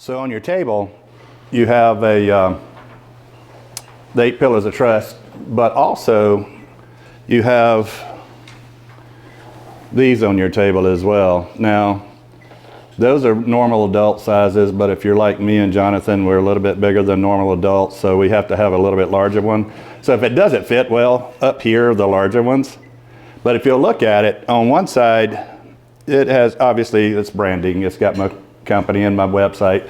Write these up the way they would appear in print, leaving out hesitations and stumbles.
So on your table, you have the 8 pillars of trust, but also you have these on your table as well. Now, those are normal adult sizes, but if you're like me and Jonathan, we're a little bit bigger than normal adults, so we have to have a little bit larger one. So if it doesn't fit well, up here are the larger ones. But if you'll look at it, on one side, it has, obviously, it's branding. It's got my company and my website.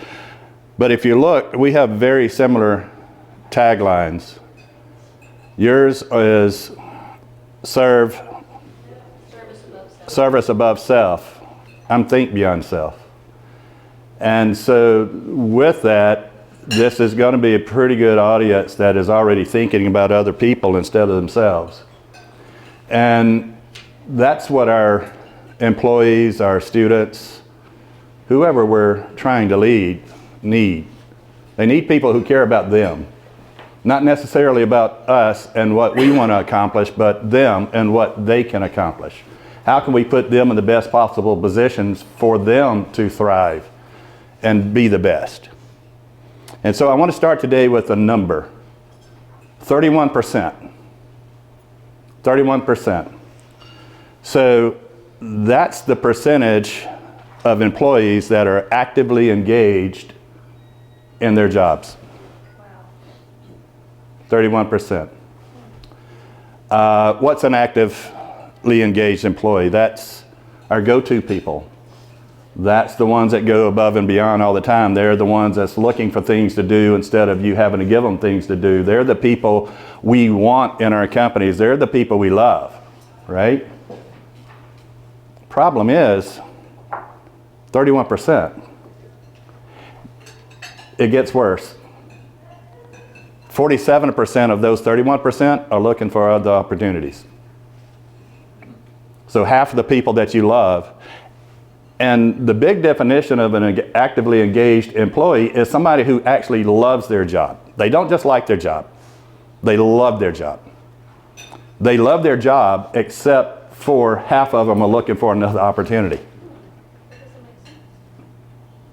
But if you look, we have very similar taglines. Yours is service above self. I'm think beyond self. And so with that, this is going to be a pretty good audience that is already thinking about other people instead of themselves. And that's what our employees, our students, whoever we're trying to lead, need. They need people who care about them. Not necessarily about us and what we want to accomplish, but them and what they can accomplish. How can we put them in the best possible positions for them to thrive and be the best? And so I want to start today with a number. 31%. 31%. So that's the percentage of employees that are actively engaged in their jobs. 31%. What's an actively engaged employee? That's our go-to people. That's the ones that go above and beyond all the time. They're the ones that's looking for things to do instead of you having to give them things to do. They're the people we want in our companies. They're the people we love, right? Problem is, 31%. It gets worse. 47% of those 31% are looking for other opportunities. So half of the people that you love. And the big definition of an actively engaged employee is somebody who actually loves their job. They don't just like their job. They love their job. They love their job, except for half of them are looking for another opportunity.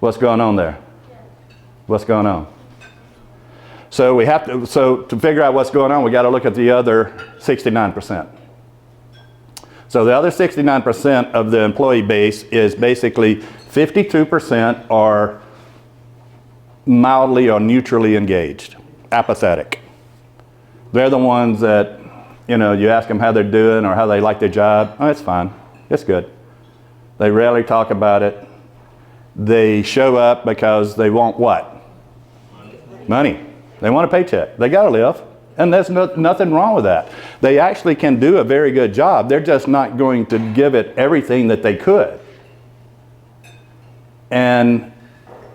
What's going on there? What's going on? So we have to, to figure out what's going on, we got to look at the other 69%. So the other 69% of the employee base is basically 52% are mildly or neutrally engaged, apathetic. They're the ones that, you know, you ask them how they're doing or how they like their job. Oh, it's fine. It's good. They rarely talk about it. They show up because they want what? Money. They want a paycheck. They got to live. And there's nothing wrong with that. They actually can do a very good job. They're just not going to give it everything that they could. And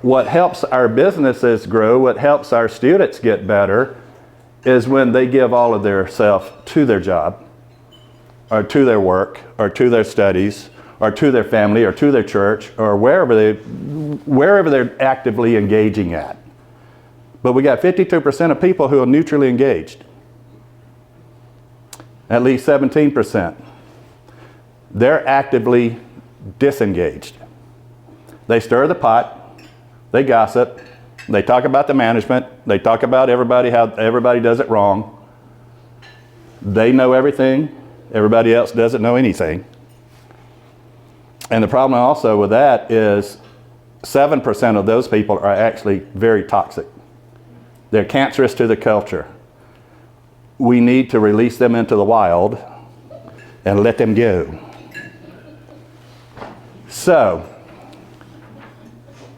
what helps our businesses grow, what helps our students get better, is when they give all of their self to their job, or to their work, or to their studies, or to their family, or to their church, or wherever they're actively engaging at. But we got 52% of people who are neutrally engaged. At least 17%. They're actively disengaged. They stir the pot, they gossip, they talk about the management, they talk about everybody, how everybody does it wrong. They know everything, everybody else doesn't know anything. And the problem also with that is 7% of those people are actually very toxic. They're cancerous to the culture. We need to release them into the wild and let them go. So,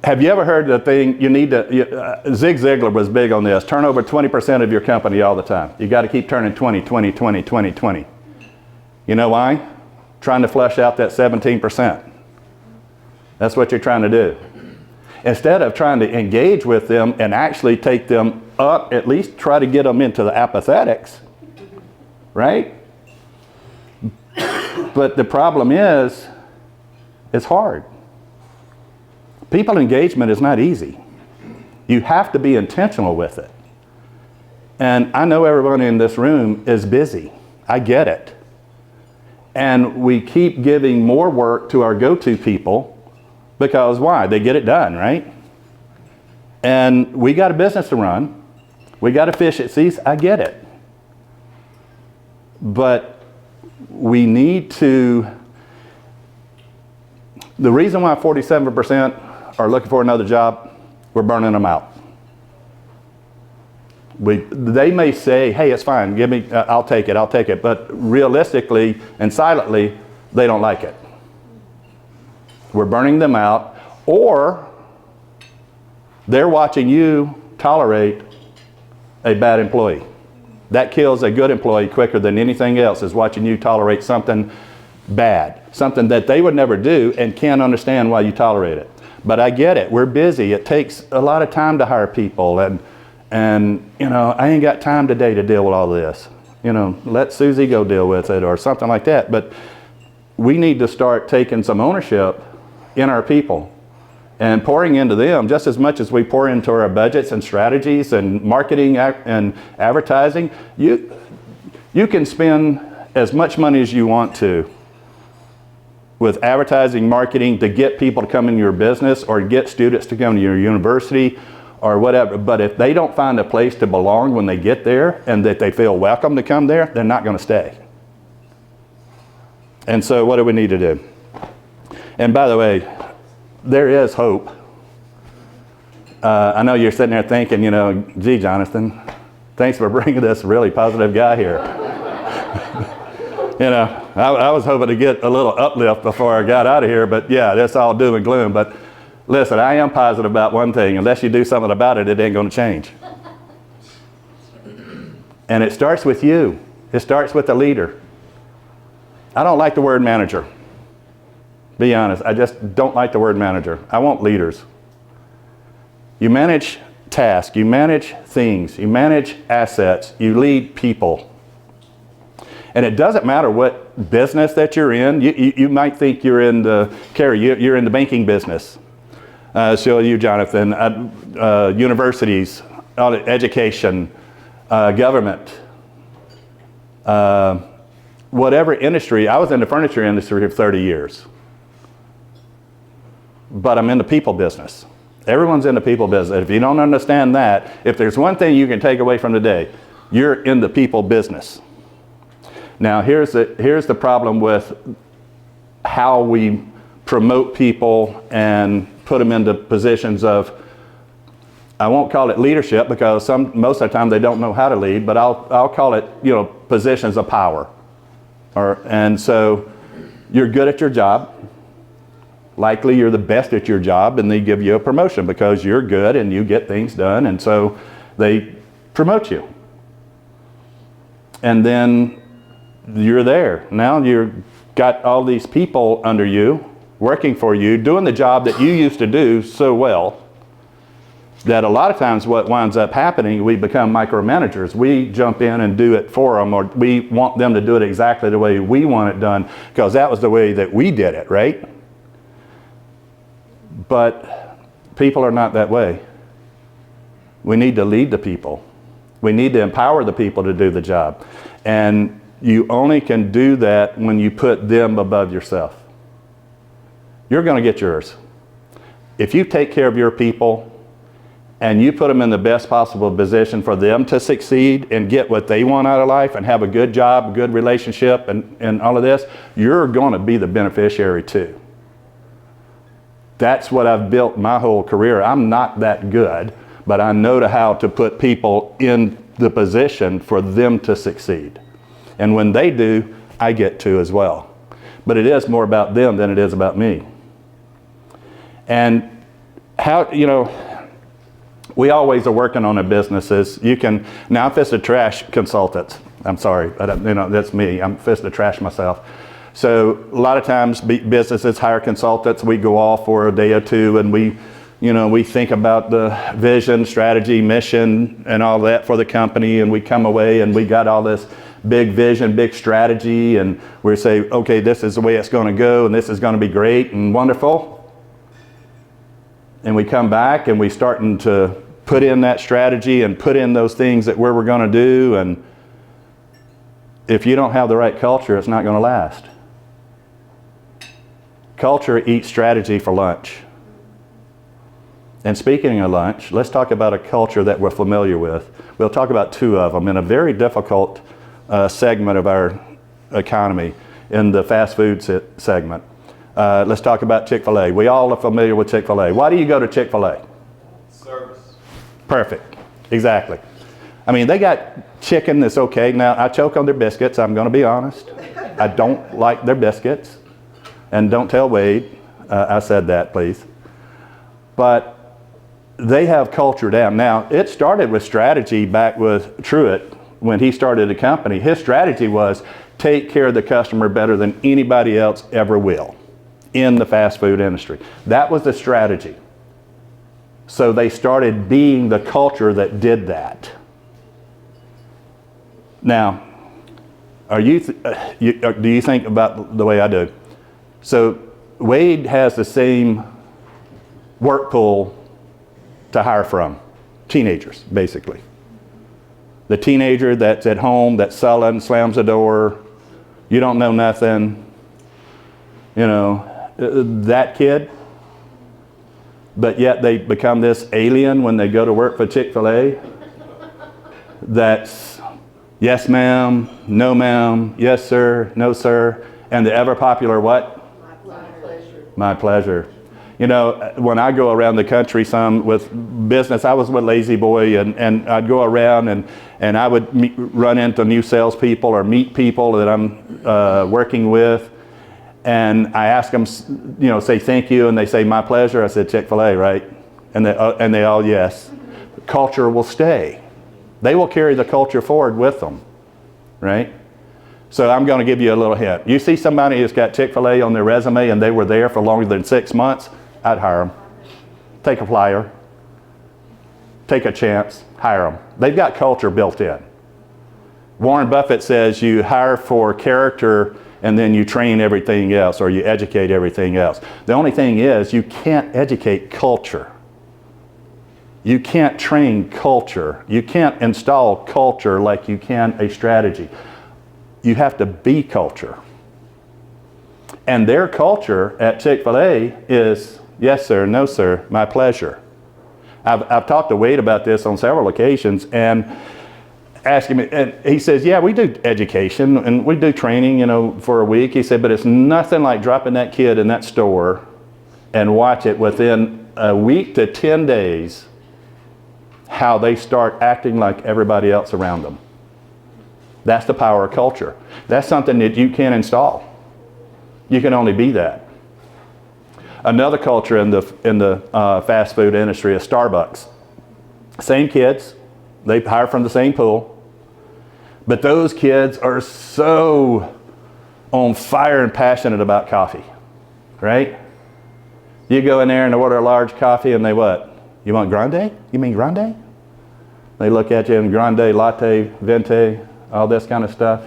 have you ever heard the thing, Zig Ziglar was big on this, turn over 20% of your company all the time. You got to keep turning 20, 20, 20, 20, 20. You know why? Trying to flush out that 17%. That's what you're trying to do. Instead of trying to engage with them and actually take them up, at least try to get them into the apathetics, right? But the problem is, it's hard. People engagement is not easy. You have to be intentional with it. And I know everyone in this room is busy. I get it. And we keep giving more work to our go-to people because why? They get it done, right? And we got a business to run. We got efficiencies. I get it. But we need to, the reason why 47% are looking for another job, we're burning them out. They may say, hey, it's fine, give me, I'll take it. But realistically and silently, they don't like it. We're burning them out, or they're watching you tolerate a bad employee. That kills a good employee quicker than anything else, is watching you tolerate something bad, something that they would never do and can't understand why you tolerate it. But I get it, we're busy. It takes a lot of time to hire people, and you know, I ain't got time today to deal with all this. You know, let Susie go deal with it or something like that. But we need to start taking some ownership in our people and pouring into them just as much as we pour into our budgets and strategies and marketing and advertising. You can spend as much money as you want to with advertising, marketing, to get people to come in your business or get students to come to your university or whatever. But if they don't find a place to belong when they get there and that they feel welcome to come there, they're not going to stay. And so what do we need to do? And by the way, there is hope. I know you're sitting there thinking, you know, gee, Jonathan, thanks for bringing this really positive guy here. You know, I was hoping to get a little uplift before I got out of here, but yeah, that's all doom and gloom. But listen, I am positive about one thing. Unless you do something about it, it ain't going to change. And it starts with you. It starts with the leader. I don't like the word manager. Be honest, I just don't like the word manager. I want leaders. You manage tasks, you manage things, you manage assets, you lead people. And it doesn't matter what business that you're in. You might think you're in the, Carrie, you're in the banking business. So you, Jonathan, universities, education, government, whatever industry. I was in the furniture industry for 30 years. But I'm in the people business. Everyone's in the people business. If you don't understand that, if there's one thing you can take away from today, you're in the people business. Now here's the problem with how we promote people and put them into positions of, I won't call it leadership because most of the time they don't know how to lead, but I'll call it, you know, positions of power. And so you're good at your job. Likely you're the best at your job and they give you a promotion because you're good and you get things done, and so they promote you. And then you're there. Now you've got all these people under you, working for you, doing the job that you used to do so well, that a lot of times what winds up happening, we become micromanagers. We jump in and do it for them, or we want them to do it exactly the way we want it done because that was the way that we did it, right? But people are not that way. We need to lead the people. We need to empower the people to do the job. And you only can do that when you put them above yourself. You're going to get yours. If you take care of your people and you put them in the best possible position for them to succeed and get what they want out of life and have a good job, good relationship, and all of this, you're going to be the beneficiary too. That's what I've built my whole career. I'm not that good, but I know how to put people in the position for them to succeed. And when they do, I get to as well. But it is more about them than it is about me. And how, you know, we always are working on our businesses. You can, now I'm fist of trash consultants. I'm sorry, you know, that's me. I'm fist of trash myself. So a lot of times businesses hire consultants. We go off for a day or two and we think about the vision, strategy, mission, and all that for the company, and we come away and we got all this big vision, big strategy, and we say, okay, this is the way it's going to go and this is going to be great and wonderful. And we come back and we starting to put in that strategy and put in those things that we're going to do, and if you don't have the right culture, it's not going to last. Culture eats strategy for lunch. And speaking of lunch, let's talk about a culture that we're familiar with. We'll talk about two of them in a very difficult segment of our economy, in the fast food segment. Let's talk about Chick-fil-A. We all are familiar with Chick-fil-A. Why do you go to Chick-fil-A? Service. Perfect. Exactly. I mean, they got chicken that's okay. Now, I choke on their biscuits, I'm going to be honest. I don't like their biscuits. And don't tell Wade I said that, please. But they have culture down. Now, it started with strategy back with Truett when he started the company. His strategy was take care of the customer better than anybody else ever will in the fast food industry. That was the strategy. So they started being the culture that did that. Now, do you think about the way I do? So Wade has the same work pool to hire from. Teenagers, basically. The teenager that's at home, that's sullen, slams the door, you don't know nothing, you know, that kid. But yet they become this alien when they go to work for Chick-fil-A. That's yes ma'am, no ma'am, yes sir, no sir, and the ever popular what? My pleasure. My pleasure. You know, when I go around the country some with business, I was with Lazy Boy, and I'd go around and I would run into new salespeople or meet people that I'm working with, and I ask them, you know, say thank you, and they say my pleasure. I said Chick-fil-A, right? And they all yes. Culture will stay. They will carry the culture forward with them, right? So I'm going to give you a little hint. You see somebody who's got Chick-fil-A on their resume and they were there for longer than 6 months, I'd hire them. Take a flyer. Take a chance. Hire them. They've got culture built in. Warren Buffett says you hire for character and then you train everything else, or you educate everything else. The only thing is you can't educate culture. You can't train culture. You can't install culture like you can a strategy. You have to be culture. And their culture at Chick-fil-A is, yes sir, no sir, my pleasure. I've talked to Wade about this on several occasions and asked him, and he says, yeah, we do education and we do training, you know, for a week. He said, but it's nothing like dropping that kid in that store and watch it within a week to 10 days how they start acting like everybody else around them. That's the power of culture. That's something that you can't install. You can only be that. Another culture in the fast food industry is Starbucks. Same kids, they hire from the same pool, but those kids are so on fire and passionate about coffee, right? You go in there and order a large coffee and they what? You want grande? You mean grande? They look at you and grande, latte, venti, all this kind of stuff.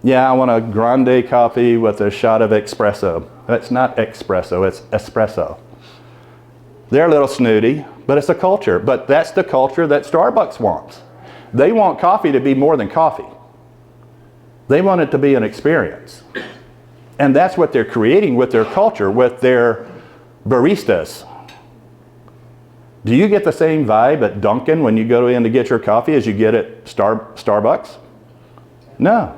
Yeah, I want a grande coffee with a shot of espresso. It's not espresso, it's espresso. They're a little snooty, but it's a culture. But that's the culture that Starbucks wants. They want coffee to be more than coffee. They want it to be an experience. And that's what they're creating with their culture, with their baristas. Do you get the same vibe at Dunkin' when you go in to get your coffee as you get at Starbucks? No.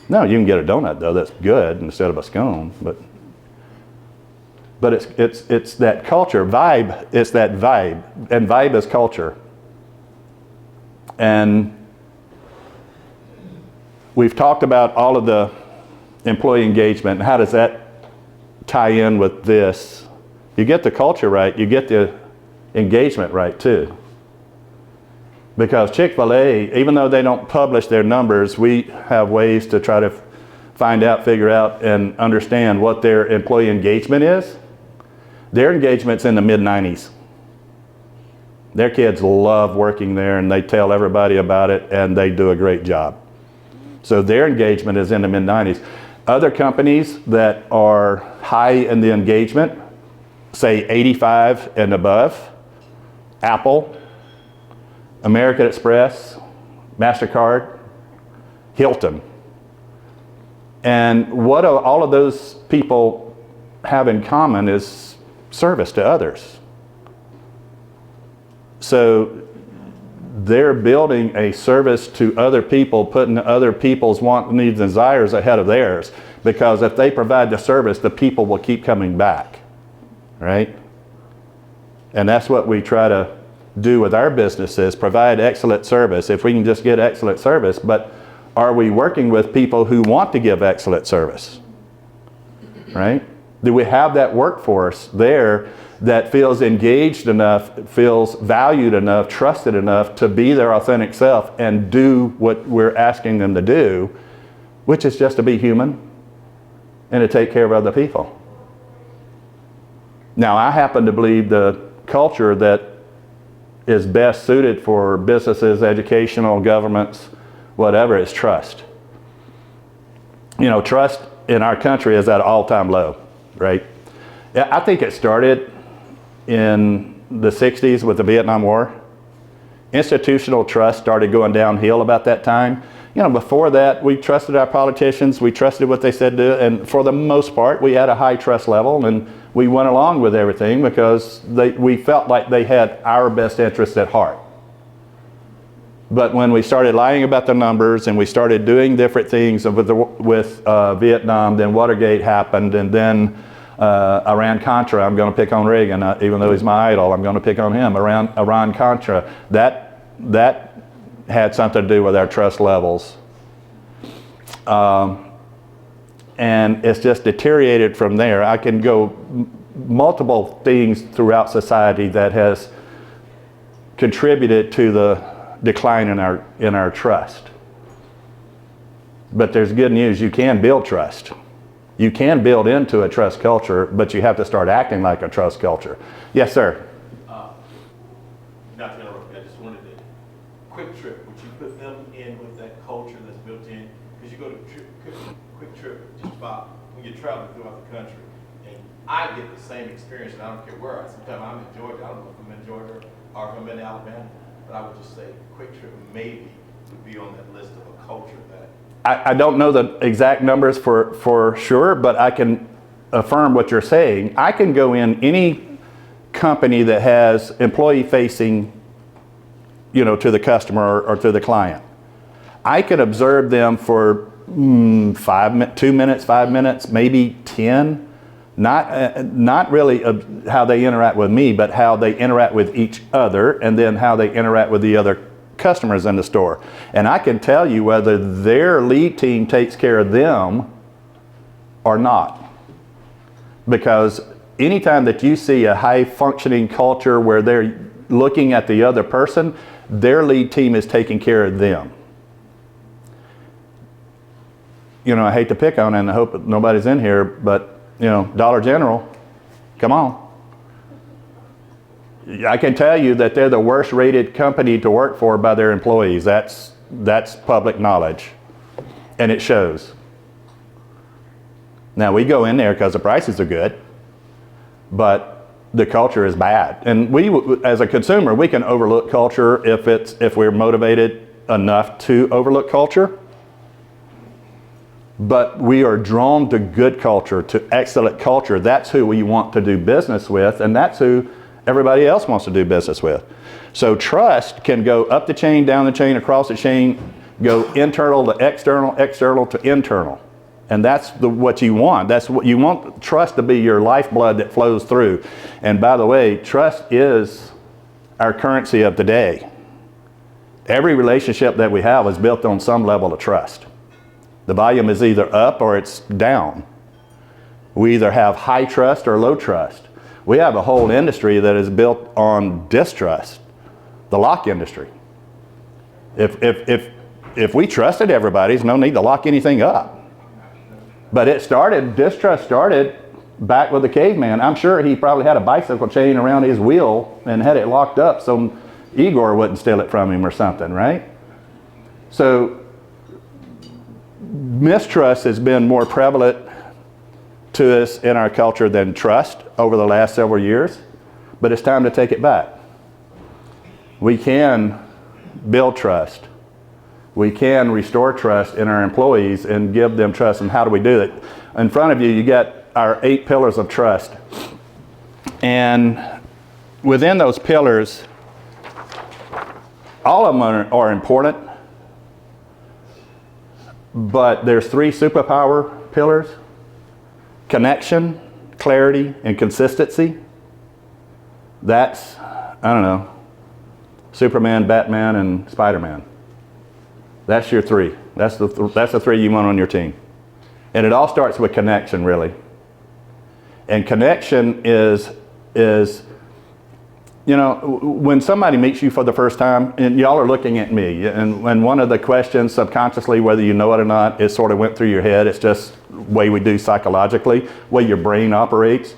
No, you can get a donut though that's good instead of a scone, but it's that culture vibe. It's that vibe, and vibe is culture. And we've talked about all of the employee engagement and how does that tie in with this. You get the culture right, you get the engagement right too. Because Chick-fil-A, even though they don't publish their numbers, we have ways to try to find out, figure out, and understand what their employee engagement is. Their engagement's in the mid-90s. Their kids love working there and they tell everybody about it and they do a great job. So their engagement is in the mid-90s. Other companies that are high in the engagement, say 85 and above, Apple, American Express, MasterCard, Hilton. And what all of those people have in common is service to others. So they're building a service to other people, putting other people's wants, needs, and desires ahead of theirs. Because if they provide the service, the people will keep coming back, right? And that's what we try to do with our businesses, provide excellent service. If we can just get excellent service, but are we working with people who want to give excellent service, right? Do we have that workforce there that feels engaged enough, feels valued enough, trusted enough to be their authentic self and do what we're asking them to do, which is just to be human and to take care of other people. Now, I happen to believe the culture that is best suited for businesses, educational, governments, whatever, is trust. You know, trust in our country is at an all-time low, right? I think it started in the 60s with the Vietnam War. Institutional trust started going downhill about that time. You know, before that, we trusted our politicians, we trusted what they said to do, and for the most part, we had a high trust level, and we went along with everything because we felt like they had our best interests at heart. But when we started lying about the numbers and we started doing different things with Vietnam, then Watergate happened, and then Iran-Contra, I'm going to pick on Reagan, even though he's my idol, I'm going to pick on him. Iran-Contra, that had something to do with our trust levels. And it's just deteriorated from there. I can go multiple things throughout society that has contributed to the decline in our trust. But there's good news, you can build trust. You can build into a trust culture, but you have to start acting like a trust culture. Yes, sir. Not to interrupt you, I just wanted to, Quick Trip, would you put them in with that culture that's built in? Because you go to Quick Trip just about when you're traveling throughout the country, and I get the same experience, and I don't care where. Sometimes I'm in Georgia, I don't know if I'm in Georgia or if I'm in Alabama, but I would just say Quick Trip maybe would be on that list of a culture that. I don't know the exact numbers for sure, but I can affirm what you're saying. I can go in any company that has employee facing, you know, to the customer or to the client. I can observe them for 2 minutes, 5 minutes, maybe 10. Not really how they interact with me, but how they interact with each other, and then how they interact with the other customers in the store. And I can tell you whether their lead team takes care of them or not. Because anytime that you see a high functioning culture where they're looking at the other person, their lead team is taking care of them. You know, I hate to pick on, and I hope nobody's in here, but you know, Dollar General, come on. I can tell you that they're the worst rated company to work for by their employees. That's public knowledge, and it shows. Now we go in there because the prices are good, but the culture is bad. And we, as a consumer, we can overlook culture if we're motivated enough to overlook culture. But we are drawn to good culture, to excellent culture. That's who we want to do business with, and that's who everybody else wants to do business with. So trust can go up the chain, down the chain, across the chain, go internal to external, external to internal. And that's what you want. That's what you want, trust to be your lifeblood that flows through. And by the way, trust is our currency of today. Every relationship that we have is built on some level of trust. The volume is either up or it's down. We either have high trust or low trust. We have a whole industry that is built on distrust, the lock industry. If we trusted everybody, there's no need to lock anything up. But distrust started back with the caveman. I'm sure he probably had a bicycle chain around his wheel and had it locked up so Igor wouldn't steal it from him or something, right? So mistrust has been more prevalent to us in our culture than trust over the last several years, but it's time to take it back. We can build trust. We can restore trust in our employees and give them trust. And how do we do it? In front of you, you got our 8 pillars of trust. And within those pillars, all of them are important, but there's 3 superpower pillars: connection, clarity, and consistency. That's, I don't know, Superman, Batman, and Spider-Man. That's your 3. That's the 3 you want on your team. And it all starts with connection, really. And connection is, you know, when somebody meets you for the first time, and y'all are looking at me, and one of the questions subconsciously, whether you know it or not, it sort of went through your head. It's just the way we do psychologically, way your brain operates,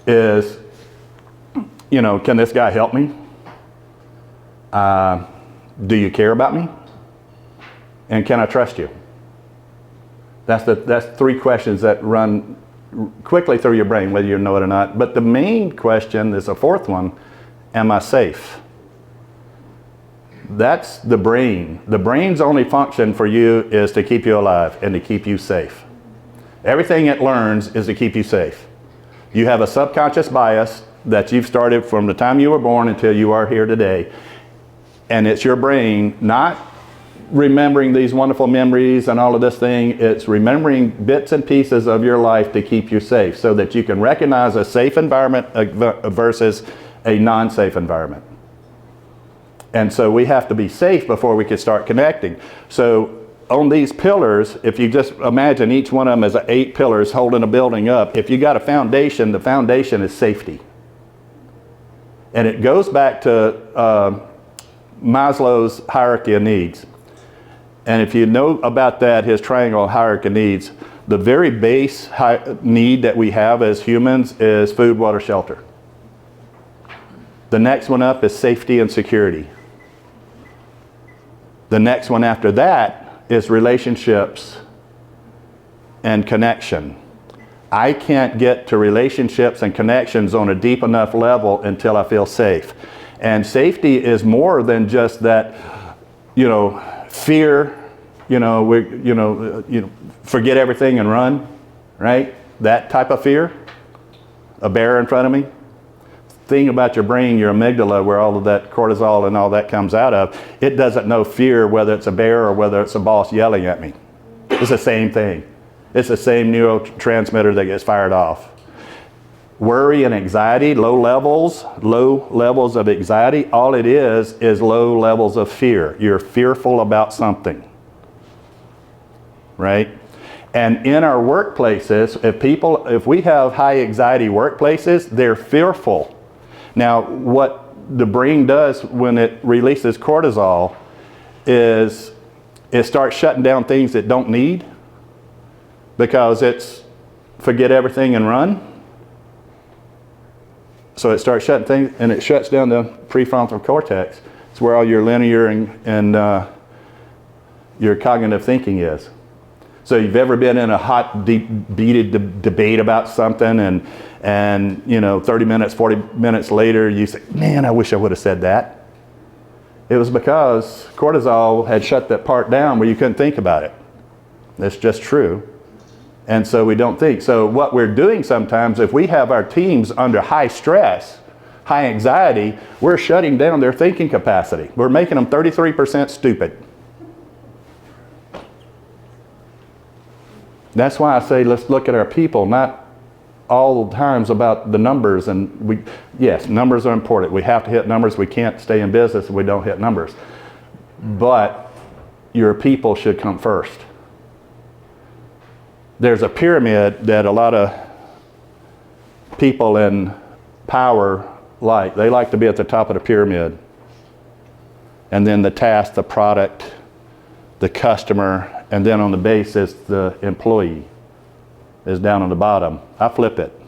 is, you know, can this guy help me? Do you care about me? And can I trust you? That's 3 questions that run quickly through your brain, whether you know it or not. But the main question is a 4th one: am I safe? That's the brain. The brain's only function for you is to keep you alive and to keep you safe. Everything it learns is to keep you safe. You have a subconscious bias that you've started from the time you were born until you are here today. And it's your brain not remembering these wonderful memories and all of this thing. It's remembering bits and pieces of your life to keep you safe, so that you can recognize a safe environment versus a non-safe environment. And so we have to be safe before we can start connecting. So on these pillars, if you just imagine each one of them as 8 pillars holding a building up, if you got a foundation, the foundation is safety. And it goes back to Maslow's hierarchy of needs. And if you know about that, his triangle hierarchy of needs, the very base need that we have as humans is food, water, shelter. The next one up is safety and security. The next one after that is relationships and connection. I can't get to relationships and connections on a deep enough level until I feel safe. And safety is more than just that, you know, fear, forget everything and run, right? That type of fear, a bear in front of me. Thing about your brain, your amygdala, where all of that cortisol and all that comes out of, it doesn't know fear, whether it's a bear or whether it's a boss yelling at me. It's the same thing. It's the same neurotransmitter that gets fired off. Worry and anxiety, low levels of anxiety, all it is low levels of fear. You're fearful about something, right? And in our workplaces, if we have high anxiety workplaces, they're fearful. Now, what the brain does when it releases cortisol is it starts shutting down things it don't need, because it's forget everything and run. So it starts shutting things, and it shuts down the prefrontal cortex. It's where all your linear and your cognitive thinking is. So you've ever been in a hot, deep, heated debate about something, and 30 minutes, 40 minutes later, you say, man, I wish I would have said that. It was because cortisol had shut that part down where you couldn't think about it. That's just true. And so we don't think. So what we're doing sometimes, if we have our teams under high stress, high anxiety, we're shutting down their thinking capacity. We're making them 33% stupid. That's why I say let's look at our people, not all the times about the numbers. And yes, numbers are important. We have to hit numbers. We can't stay in business if we don't hit numbers. But your people should come first. There's a pyramid that a lot of people in power like. They like to be at the top of the pyramid. And then the task, the product, the customer, and then on the base is the employee is down on the bottom. I flip it.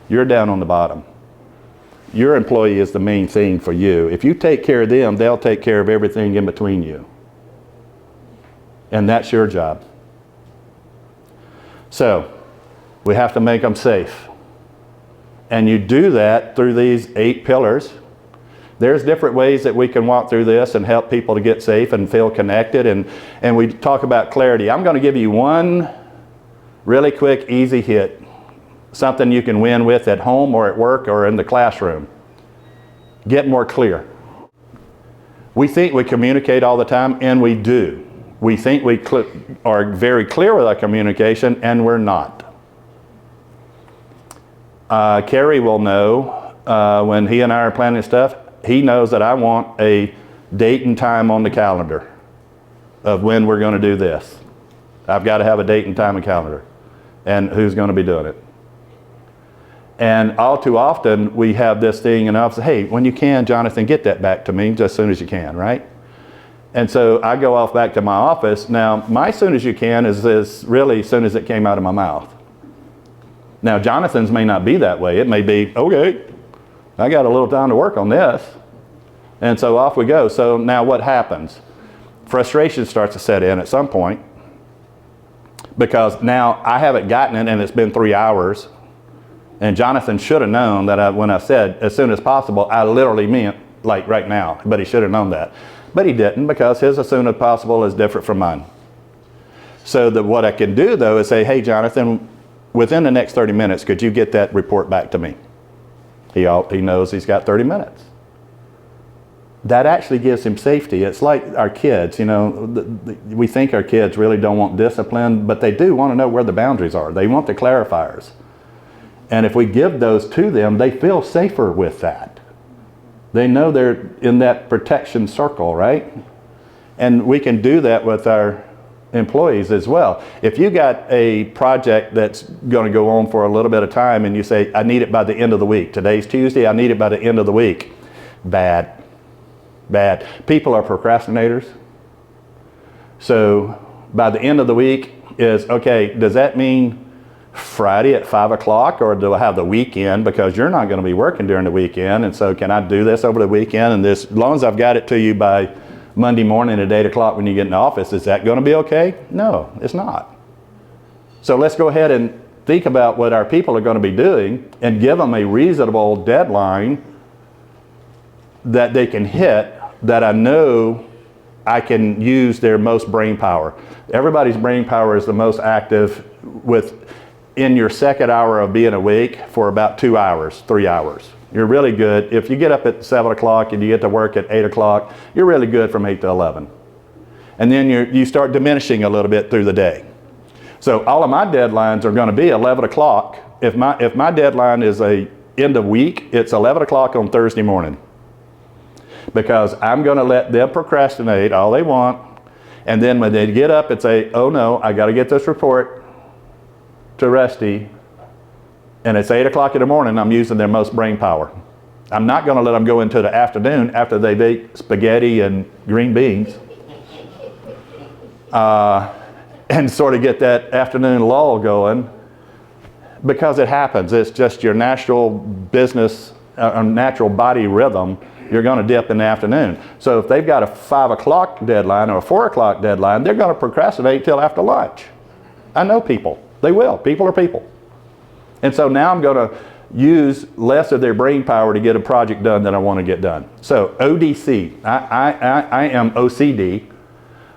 You're down on the bottom. Your employee is the main thing for you. If you take care of them, they'll take care of everything in between you. And that's your job. So, we have to make them safe. And you do that through these 8 pillars. There's different ways that we can walk through this and help people to get safe and feel connected. And we talk about clarity. I'm going to give you one really quick, easy hit. something you can win with at home or at work or in the classroom. Get more clear. We think we communicate all the time, and we do. We think we are very clear with our communication, and we're not. Kerry will know when he and I are planning stuff, he knows that I want a date and time on the calendar of when we're going to do this. I've got to have a date and time and calendar, and who's going to be doing it. And all too often we have this thing in the office, hey, when you can, Jonathan, get that back to me just as soon as you can, right? And so I go off back to my office. Now, my soon as you can is really as soon as it came out of my mouth. Now, Jonathan's may not be that way. It may be, okay, I got a little time to work on this. And so off we go. So now what happens? Frustration starts to set in at some point, because now I haven't gotten it and it's been 3 hours. And Jonathan should have known that when I said as soon as possible, I literally meant like right now, but he should have known that. But he didn't, because his as soon as possible is different from mine. So what I can do though is say, hey Jonathan, within the next 30 minutes, could you get that report back to me? He knows he's got 30 minutes. That actually gives him safety. It's like our kids, you know, we think our kids really don't want discipline, but they do want to know where the boundaries are. They want the clarifiers. And if we give those to them, they feel safer with that. They know they're in that protection circle, right? And we can do that with our employees as well. If you got a project that's going to go on for a little bit of time and you say, I need it by the end of the week. Today's Tuesday, I need it by the end of the week. Bad. Bad. People are procrastinators. So by the end of the week is, okay, does that mean Friday at 5 o'clock, or do I have the weekend, because you're not going to be working during the weekend, and so can I do this over the weekend, and this, as long as I've got it to you by Monday morning at 8 o'clock when you get in the office, is that going to be okay? No, it's not. So let's go ahead and think about what our people are going to be doing and give them a reasonable deadline that they can hit, that I know I can use their most brain power. Everybody's brain power is the most active in your second hour of being awake for about 2 hours, 3 hours. You're really good. If you get up at 7 o'clock and you get to work at 8 o'clock, you're really good from 8 to 11. And then you start diminishing a little bit through the day. So all of my deadlines are going to be 11 o'clock. If my deadline is a end of week, it's 11 o'clock on Thursday morning. Because I'm going to let them procrastinate all they want. And then when they get up and say, oh no, I got to get this report to Rusty, and it's 8 o'clock in the morning, I'm using their most brain power. I'm not going to let them go into the afternoon after they've ate spaghetti and green beans and sort of get that afternoon lull going, because it happens. It's just your natural business, natural body rhythm. You're going to dip in the afternoon. So if they've got a 5 o'clock deadline or a 4 o'clock deadline, they're going to procrastinate till after lunch. I know people. They will. People are people. And so now I'm going to use less of their brain power to get a project done that I want to get done. So ODC. I am OCD,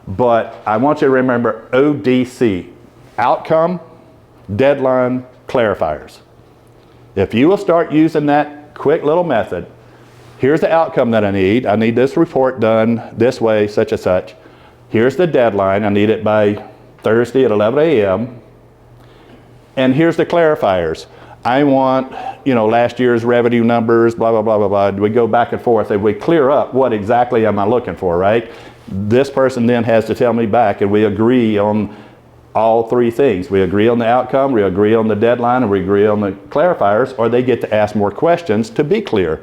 but I want you to remember ODC. Outcome, deadline, clarifiers. If you will start using that quick little method, here's the outcome that I need. I need this report done this way, such and such. Here's the deadline. I need it by Thursday at 11 a.m. And here's the clarifiers. I want, last year's revenue numbers, blah, blah, blah, blah, blah. We go back and forth and we clear up what exactly am I looking for, right? This person then has to tell me back, and we agree on all three things. We agree on the outcome, we agree on the deadline, and we agree on the clarifiers, or they get to ask more questions to be clear.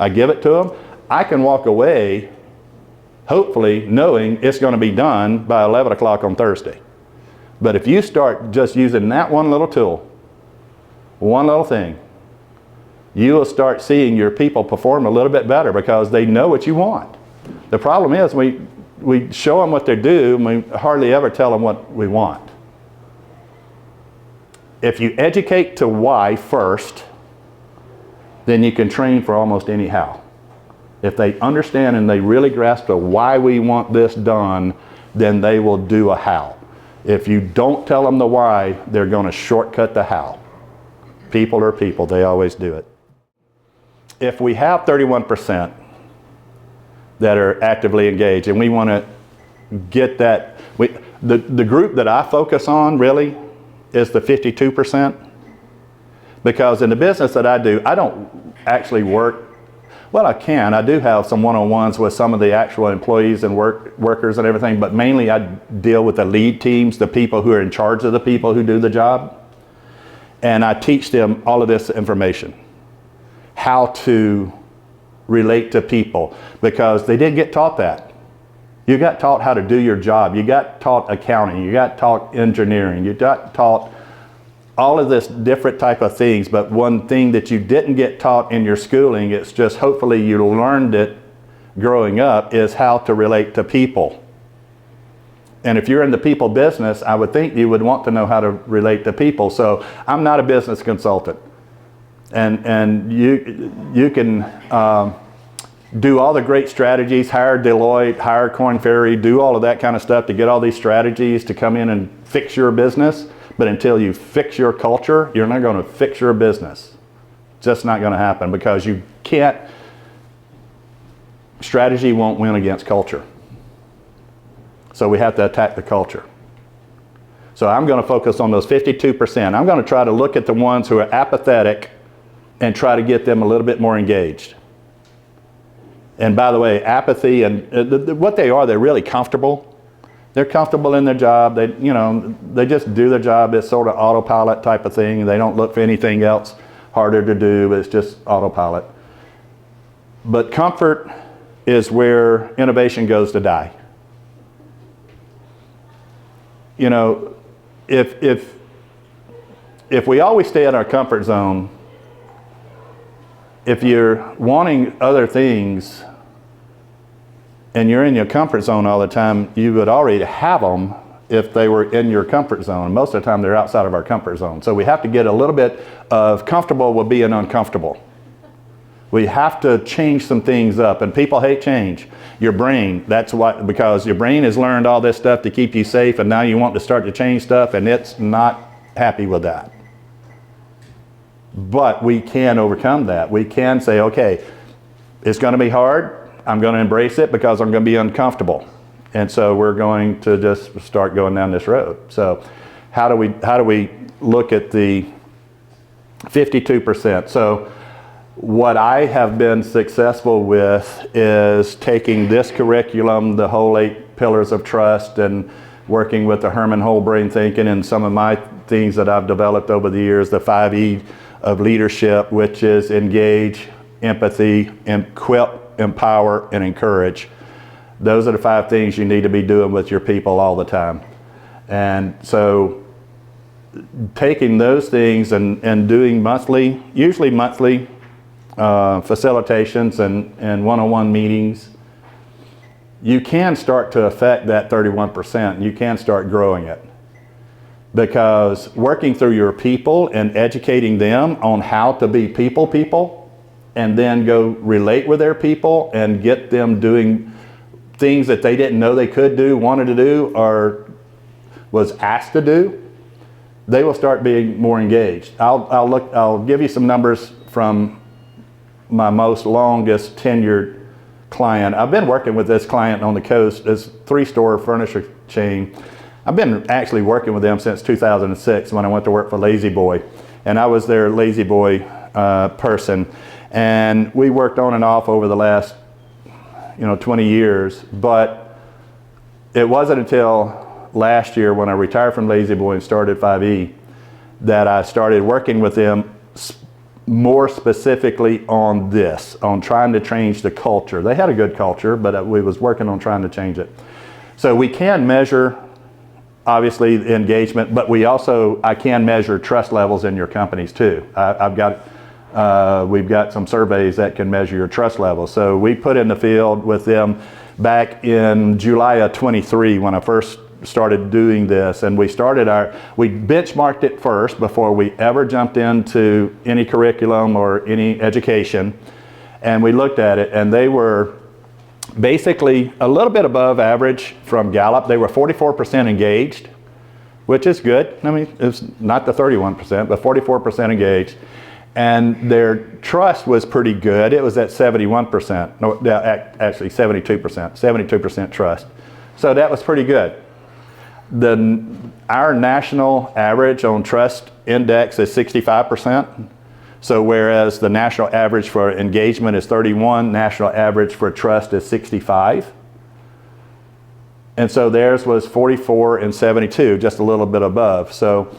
I give it to them. I can walk away, hopefully, knowing it's going to be done by 11 o'clock on Thursday. But if you start just using that one little tool, one little thing, you will start seeing your people perform a little bit better, because they know what you want. The problem is we show them what they do, and we hardly ever tell them what we want. If you educate to why first, then you can train for almost any how. If they understand and they really grasp the why we want this done, then they will do a how. If you don't tell them the why, they're going to shortcut the how. People are people. They always do it. If we have 31% that are actively engaged, and we want to get that, the group that I focus on really is the 52%, because in the business that I do, I don't actually work, well, I can. I do have some one-on-ones with some of the actual employees and workers and everything, but mainly I deal with the lead teams, the people who are in charge of the people who do the job. And I teach them all of this information, how to relate to people, because they didn't get taught that. You got taught how to do your job. You got taught accounting. You got taught engineering. You got taught all of this different type of things, but one thing that you didn't get taught in your schooling, it's just hopefully you learned it growing up, is how to relate to people. And if you're in the people business, I would think you would want to know how to relate to people. So I'm not a business consultant. And you can do all the great strategies, hire Deloitte, hire Korn Ferry, do all of that kind of stuff to get all these strategies to come in and fix your business. But until you fix your culture, you're not going to fix your business. It's just not going to happen, because you can't, strategy won't win against culture. So we have to attack the culture. So I'm going to focus on those 52%. I'm going to try to look at the ones who are apathetic and try to get them a little bit more engaged. And by the way, apathy and what they are, they're really comfortable. They're comfortable in their job. They just do their job. It's sort of autopilot type of thing. They don't look for anything else harder to do. It's just autopilot. But comfort is where innovation goes to die. You know, if we always stay in our comfort zone, if you're wanting other things and you're in your comfort zone all the time, you would already have them if they were in your comfort zone. Most of the time they're outside of our comfort zone. So we have to get a little bit of comfortable with being uncomfortable. We have to change some things up, and people hate change. Your brain, that's why, because your brain has learned all this stuff to keep you safe, and now you want to start to change stuff, and it's not happy with that. But we can overcome that. We can say, okay, it's going to be hard. I'm going to embrace it because I'm going to be uncomfortable. And so we're going to just start going down this road. So how do we look at the 52%? So what I have been successful with is taking this curriculum, the whole 8 pillars of trust, and working with the Herman whole brain thinking and some of my things that I've developed over the years, the 5E of leadership, which is engage, empathy, equip, empower, and encourage. Those are the 5 things you need to be doing with your people all the time. And so taking those things and doing monthly, usually monthly, facilitations and one-on-one meetings, you can start to affect that 31%. You can start growing it, because working through your people and educating them on how to be people, and then go relate with their people and get them doing things that they didn't know they could do, wanted to do, or was asked to do, they will start being more engaged. I'll give you some numbers from my most longest tenured client. I've been working with this client on the coast. It's a 3-store furniture chain. I've been actually working with them since 2006 when I went to work for Lazy Boy, and I was their Lazy Boy person. And we worked on and off over the last 20 years, but it wasn't until last year when I retired from Lazy Boy and started 5E that I started working with them more specifically on this, on trying to change the culture. They had a good culture, but we was working on trying to change it. So we can measure, obviously, the engagement, but I can measure trust levels in your companies too. We've got some surveys that can measure your trust levels. So we put in the field with them back in July of 23 when I first started doing this, and we benchmarked it first before we ever jumped into any curriculum or any education, and we looked at it, and they were basically a little bit above average from Gallup. They were 44% engaged, which is good. I mean, it's not the 31%, but 44% engaged. And their trust was pretty good. It was at 71%, no, actually 72%, 72% trust. So that was pretty good. Our national average on trust index is 65%. So whereas the national average for engagement is 31, national average for trust is 65. And so theirs was 44 and 72, just a little bit above. So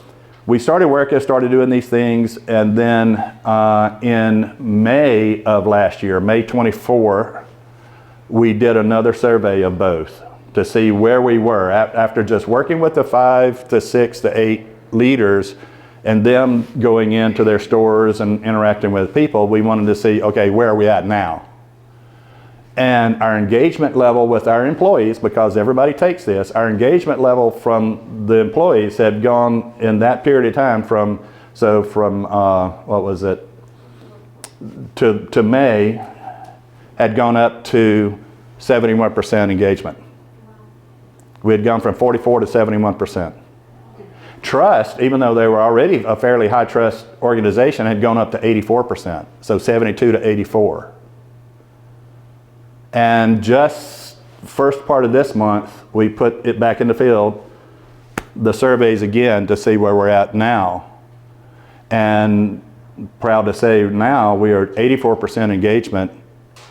we started working, started doing these things, and then in May of last year, May 24, we did another survey of both to see where we were after just working with the 5 to 6 to 8 leaders and them going into their stores and interacting with people. We wanted to see, okay, where are we at now? And our engagement level with our employees, because everybody takes this, our engagement level from the employees had gone in that period of time from what was it, to May, had gone up to 71% engagement. We had gone from 44 to 71%. Trust, even though they were already a fairly high trust organization, had gone up to 84%, so 72 to 84. And just first part of this month, we put it back in the field, the surveys again, to see where we're at now. And proud to say now we are at 84% engagement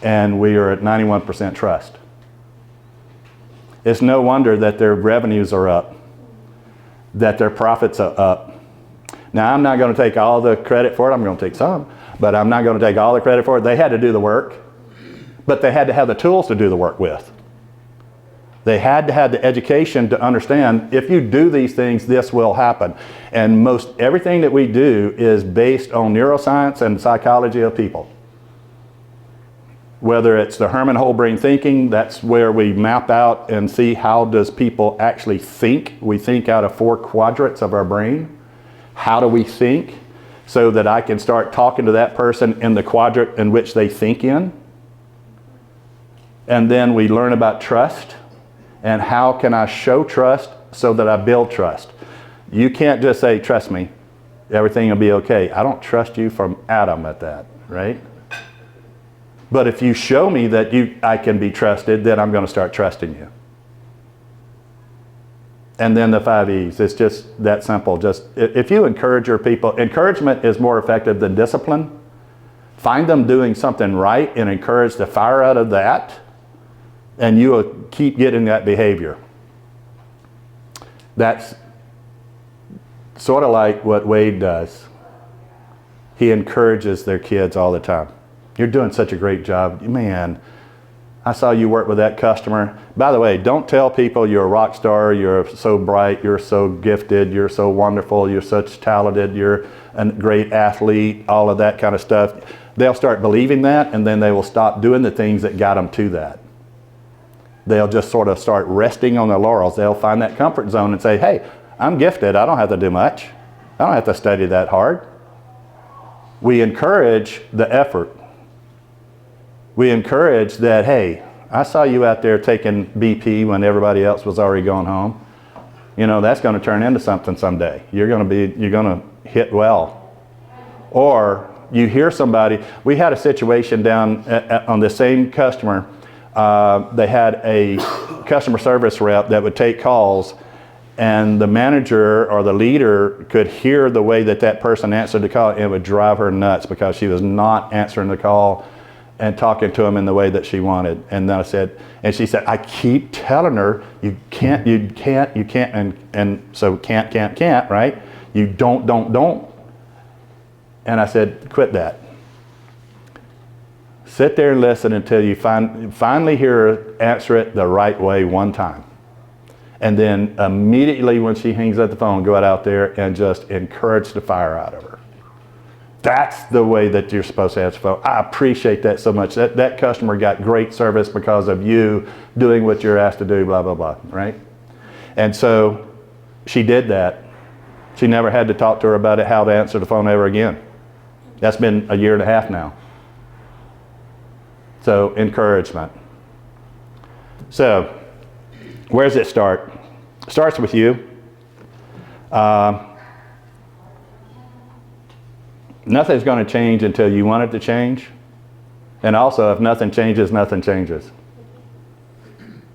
and we are at 91% trust. It's no wonder that their revenues are up, that their profits are up. Now, I'm not going to take all the credit for it. I'm going to take some, but I'm not going to take all the credit for it. They had to do the work, but they had to have the tools to do the work with. They had to have the education to understand, if you do these things, this will happen. And most everything that we do is based on neuroscience and psychology of people. Whether it's the Herman whole brain thinking, that's where we map out and see how does people actually think. We think out of 4 quadrants of our brain. How do we think so that I can start talking to that person in the quadrant in which they think in? And then we learn about trust and how can I show trust so that I build trust. You can't just say, trust me, everything will be okay. I don't trust you from Adam at that, right? But if you show me that I can be trusted, then I'm going to start trusting you. And then the 5 E's. It's just that simple. Just if you encourage your people, encouragement is more effective than discipline. Find them doing something right and encourage the fire out of that, and you will keep getting that behavior. That's sort of like what Wade does. He encourages their kids all the time. You're doing such a great job. Man, I saw you work with that customer. By the way, don't tell people you're a rock star, you're so bright, you're so gifted, you're so wonderful, you're such talented, you're a great athlete, all of that kind of stuff. They'll start believing that, and then they will stop doing the things that got them to that. They'll just sort of start resting on their laurels. They'll find that comfort zone and say, hey, I'm gifted. I don't have to do much. I don't have to study that hard. We encourage the effort. We encourage that, hey, I saw you out there taking BP when everybody else was already going home. You know, that's going to turn into something someday. You're going to hit well. Or you hear somebody, we had a situation down on the same customer. They had a customer service rep that would take calls, and the manager or the leader could hear the way that person answered the call, and it would drive her nuts because she was not answering the call and talking to him in the way that she wanted. And then she said, I keep telling her, you can't, and so can't, right? You don't. And I said, quit that. Sit there and listen until you finally hear her answer it the right way one time. And then immediately when she hangs up the phone, go out there and just encourage the fire out of her. That's the way that you're supposed to answer the phone. I appreciate that so much. That customer got great service because of you doing what you're asked to do, blah, blah, blah, right? And so she did that. She never had to talk to her about how to answer the phone ever again. That's been 1.5 years now. So encouragement. So where does it start? It starts with you. Nothing's going to change until you want it to change. And also, if nothing changes, nothing changes.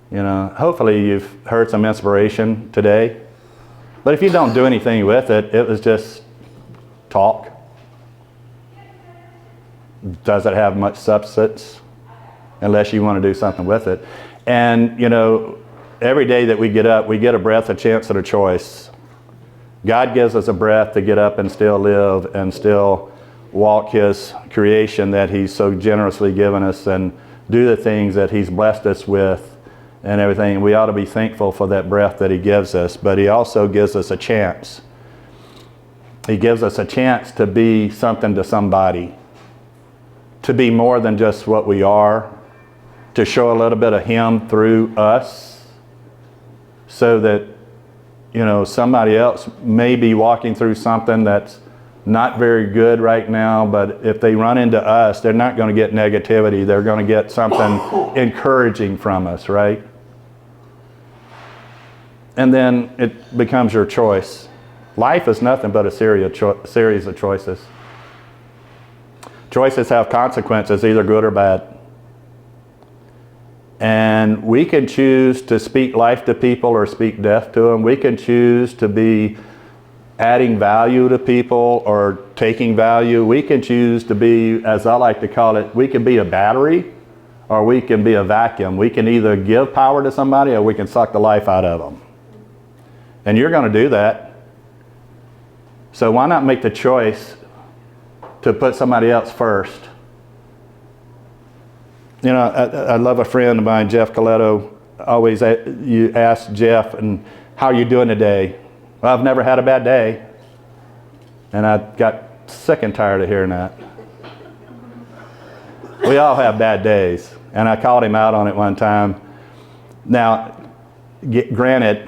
You know, hopefully you've heard some inspiration today. But if you don't do anything with it, it was just talk. Does it have much substance? Unless you want to do something with it. And, you know, every day that we get up, we get a breath, a chance, and a choice. God gives us a breath to get up and still live and still walk His creation that He's so generously given us and do the things that He's blessed us with and everything. We ought to be thankful for that breath that He gives us, but He also gives us a chance. He gives us a chance to be something to somebody, to be more than just what we are, to show a little bit of Him through us so that, you know, somebody else may be walking through something that's not very good right now, but if they run into us, they're not going to get negativity. They're going to get something encouraging from us, right? And then it becomes your choice. Life is nothing but a series of choices. Choices have consequences, either good or bad. And we can choose to speak life to people or speak death to them. We can choose to be adding value to people or taking value. We can choose to be, as I like to call it, we can be a battery or we can be a vacuum. We can either give power to somebody or we can suck the life out of them. And you're going to do that. So why not make the choice to put somebody else first? You know, I love a friend of mine, Jeff Coletto. Always you ask Jeff, and how are you doing today? Well, I've never had a bad day. And I got sick and tired of hearing that. We all have bad days. And I called him out on it one time. Now, granted,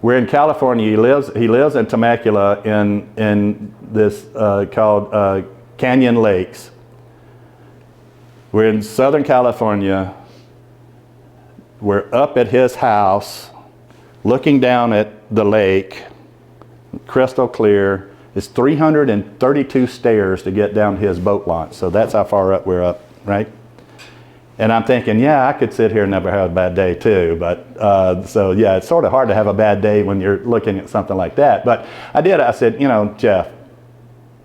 we're in California. He lives in Temecula in this called Canyon Lakes. We're in Southern California. We're up at his house, looking down at the lake, crystal clear. It's 332 stairs to get down to his boat launch. So that's how far up we're up, right? And I'm thinking, yeah, I could sit here and never have a bad day too. But so yeah, it's sort of hard to have a bad day when you're looking at something like that. But I said, you know, Jeff,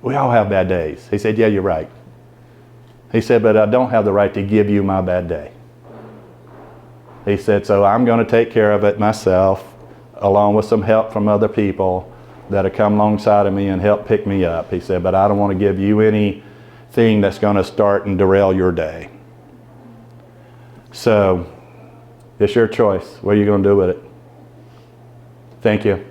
we all have bad days. He said, yeah, you're right. He said, but I don't have the right to give you my bad day. He said, so I'm going to take care of it myself, along with some help from other people that'll come alongside of me and help pick me up. He said, but I don't want to give you anything that's going to start and derail your day. So it's your choice. What are you going to do with it? Thank you.